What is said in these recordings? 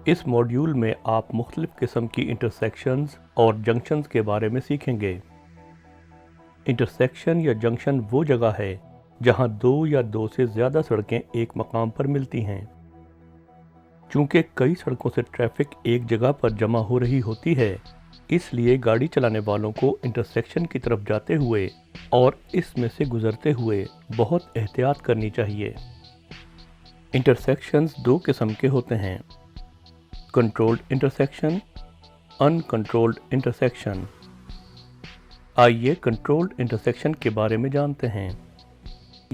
اس module میں آپ مختلف قسم کی انٹرسیکشنز اور جنکشنز کے بارے میں سیکھیں گے۔ انٹرسیکشن یا جنکشن وہ جگہ ہے جہاں دو یا دو سے زیادہ سڑکیں ایک مقام پر ملتی ہیں۔ چونکہ کئی سڑکوں سے ٹریفک ایک جگہ پر جمع ہو رہی ہوتی ہے، اس لیے گاڑی چلانے والوں کو انٹرسیکشن کی طرف جاتے ہوئے اور اس میں سے گزرتے ہوئے بہت احتیاط کرنی چاہیے۔ انٹرسیکشنز دو قسم کے ہوتے ہیں: کنٹرولڈ انٹرسیکشن، ان کنٹرولڈ انٹرسیکشن۔ آئیے کنٹرولڈ انٹرسیکشن کے بارے میں جانتے ہیں۔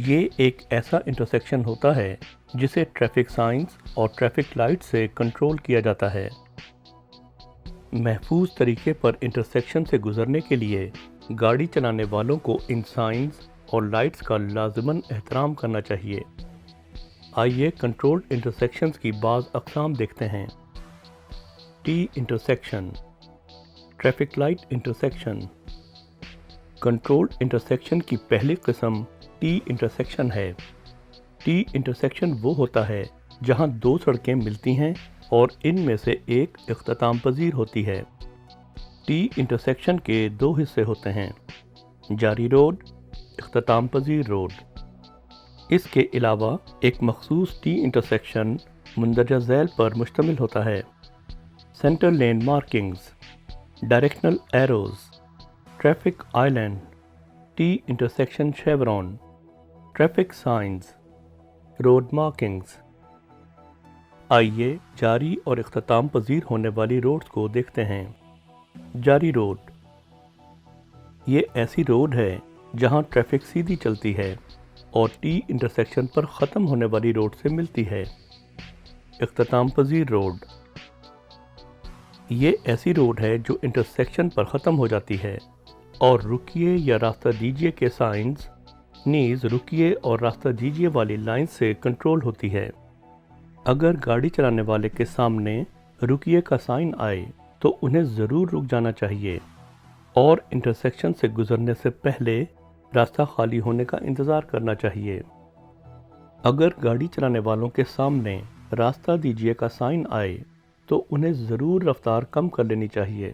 یہ ایک ایسا انٹرسیکشن ہوتا ہے جسے ٹریفک سائنز اور ٹریفک لائٹ سے کنٹرول کیا جاتا ہے۔ محفوظ طریقے پر انٹرسیکشن سے گزرنے کے لیے گاڑی چلانے والوں کو ان سائنز اور لائٹس کا لازماً احترام کرنا چاہیے۔ آئیے کنٹرولڈ انٹرسیکشنز کی بعض اقسام دیکھتے ہیں۔ T intersection, traffic light intersection. Controlled intersection کی پہلی قسم ٹی انٹرسیکشن ہے۔ ٹی انٹرسیکشن وہ ہوتا ہے جہاں دو سڑکیں ملتی ہیں اور ان میں سے ایک اختتام پذیر ہوتی ہے۔ ٹی انٹرسیکشن کے دو حصے ہوتے ہیں: جاری روڈ، اختتام پذیر روڈ۔ اس کے علاوہ ایک مخصوص ٹی انٹرسیکشن مندرجہ ذیل پر مشتمل ہوتا ہے: centre lane markings, directional arrows, traffic island, T intersection chevron, traffic signs, road markings. آئیے جاری اور اختتام پذیر ہونے والی روڈز کو دیکھتے ہیں۔ جاری روڈ، یہ ایسی روڈ ہے جہاں ٹریفک سیدھی چلتی ہے اور ٹی انٹرسیکشن پر ختم ہونے والی روڈ سے ملتی ہے۔ اختتام پذیر روڈ، یہ ایسی روڈ ہے جو انٹرسیکشن پر ختم ہو جاتی ہے اور رکیے یا راستہ دیجیے کے سائنز نیز رکیے اور راستہ دیجیے والی لائن سے کنٹرول ہوتی ہے۔ اگر گاڑی چلانے والے کے سامنے رکیے کا سائن آئے تو انہیں ضرور رک جانا چاہیے اور انٹرسیکشن سے گزرنے سے پہلے راستہ خالی ہونے کا انتظار کرنا چاہیے۔ اگر گاڑی چلانے والوں کے سامنے راستہ دیجیے کا سائن آئے تو انہیں ضرور رفتار کم کر لینی چاہیے،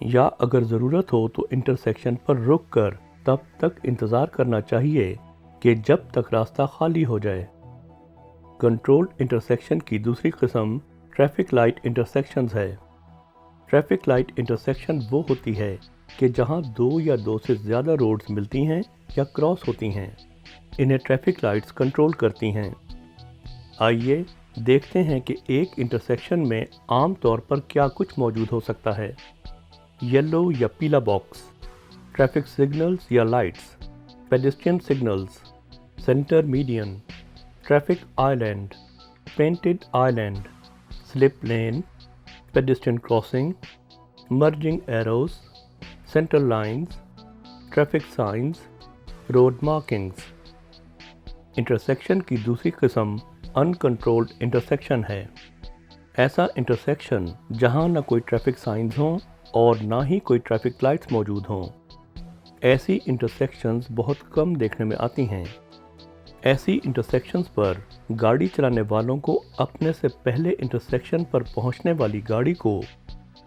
یا اگر ضرورت ہو تو انٹرسیکشن پر رک کر تب تک انتظار کرنا چاہیے کہ جب تک راستہ خالی ہو جائے۔ کنٹرولڈ انٹرسیکشن کی دوسری قسم ٹریفک لائٹ انٹرسیکشنز ہے۔ ٹریفک لائٹ انٹرسیکشن وہ ہوتی ہے کہ جہاں دو یا دو سے زیادہ روڈز ملتی ہیں یا کراس ہوتی ہیں۔ انہیں ٹریفک لائٹس کنٹرول کرتی ہیں۔ آئیے دیکھتے ہیں کہ ایک انٹرسیکشن میں عام طور پر کیا کچھ موجود ہو سکتا ہے۔ یلو یا پیلا باکس، ٹریفک سگنلز یا lights, pedestrian signals, centre median, traffic island, painted island, slip lane, pedestrian crossing, merging arrows, centre lines, traffic signs, road markings. Intersection کی دوسری قسم ان کنٹرولڈ انٹرسیکشن ہے۔ ایسا انٹرسیکشن جہاں نہ کوئی ٹریفک سائنز ہوں اور نہ ہی کوئی ٹریفک لائٹس موجود ہوں۔ ایسی انٹرسیکشنز بہت کم دیکھنے میں آتی ہیں۔ ایسی انٹرسیکشنز پر گاڑی چلانے والوں کو اپنے سے پہلے انٹرسیکشن پر پہنچنے والی گاڑی کو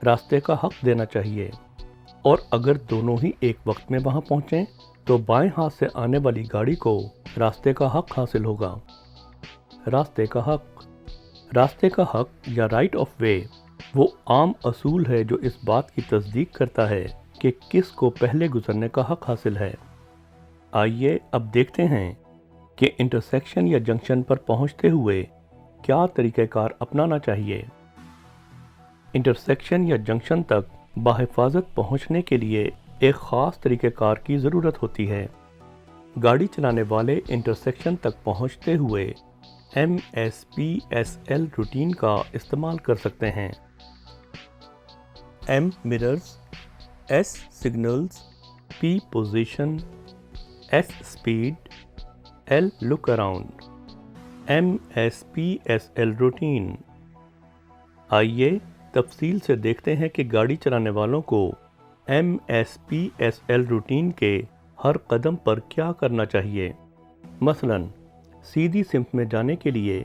راستے کا حق دینا چاہیے، اور اگر دونوں ہی ایک وقت میں وہاں پہنچیں تو بائیں ہاتھ سے آنے والی گاڑی کو راستے کا حق حاصل ہوگا۔ راستے کا حق یا رائٹ آف وے وہ عام اصول ہے جو اس بات کی تصدیق کرتا ہے کہ کس کو پہلے گزرنے کا حق حاصل ہے۔ آئیے اب دیکھتے ہیں کہ انٹرسیکشن یا جنکشن پر پہنچتے ہوئے کیا طریقہ کار اپنانا چاہیے۔ انٹرسیکشن یا جنکشن تک بحفاظت پہنچنے کے لیے ایک خاص طریقہ کار کی ضرورت ہوتی ہے۔ گاڑی چلانے والے انٹرسیکشن تک پہنچتے ہوئے MSPSL روٹین کا استعمال کر سکتے ہیں۔ M mirrors, S signals, P position, S speed, L look around. MSPSL routine. آئیے تفصیل سے دیکھتے ہیں کہ گاڑی چلانے والوں کو MSPSL روٹین کے ہر قدم پر کیا کرنا چاہیے۔ مثلاً سیدھی سمت میں جانے کے لیے